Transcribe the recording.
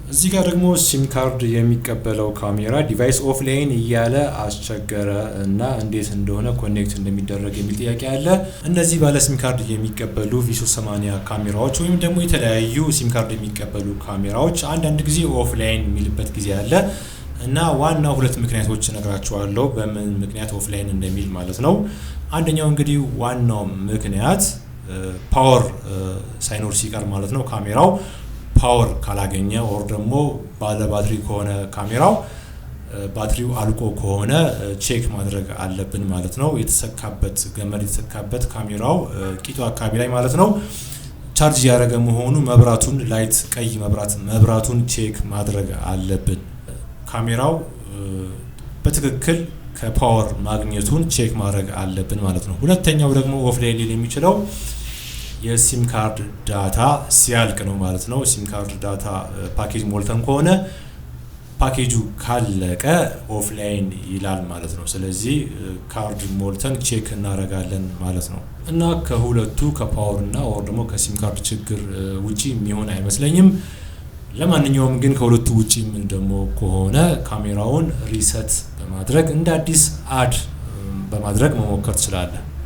እዚህ ጋር ደግሞ ሲም ካርድ የሚቀበለው ካሜራ ዲቫይስ ኦፍላይን እያለ አስቸገረ እና እንዴት እንደሆነ ኮኔክት እንደሚደረግ የሚል ጥያቄ አለ። እነዚህ ባለ ሲም ካርድ የሚቀበሉ V380 ካሜራዎች ወይም ደግሞ የተለያዩ ሲም ካርድ የሚቀበሉ ካሜራዎች አንዳንድ ጊዜ ኦፍላይን የሚልበት ጊዜ አለ እና ዋናው ሁለት ምክንያቶች እነግራችኋለሁ በምን ምክንያት ኦፍላይን እንደሚል ማለት ነው። አንደኛው እንግዲህ ዋናው ምክንያት ፓወር ሳይኖር ሲቀር ማለት ነው። ካሜራው ፓወር ካላገኘ ኦር ደግሞ ባለ ባትሪ ከሆነ ካሜራው ባትሪው አልቆ ከሆነ ቼክ ማድረግ አለብን ማለት ነው። የተሰካበት ገመድ የተሰካበት ካሜራው ቂጡ አካባቢ ላይ ማለት ነው ቻርጅ ያደረገ መሆኑ መብራቱን ላይት ቀይ መብራቱን ቼክ ማድረግ አለብን። ካሜራው በትክክል ከፓወር ማግኘቱን ቼክ ማድረግ አለብን ማለት ነው። ሁለተኛው ደግሞ ኦፍላይን ሊል የሚችለው የሲም ካርድ ዳታ ሲያልቅ ነው ማለት ነው። ሲም ካርድ ዳታ ፓኬጅ ሞልተን ከሆነ ፓኬጁ ካለቀ ኦፍላይን ይላል ማለት ነው። ስለዚህ ካርድ ሞልተን ቼክ እናደርጋለን ማለት ነው እና ከሁለቱ ከፓወር እና ኦር ደግሞ ከሲም ካርድ ችግር ውጪ የሚሆን አይመስለኝም። ለማንኛውም ግን ከሁለቱ ውጪ ምን ደግሞ ከሆነ ካሜራውን ሪሰት በማድረግ እንደ አዲስ አድ በማድረግ መሞከር ትችላለህ።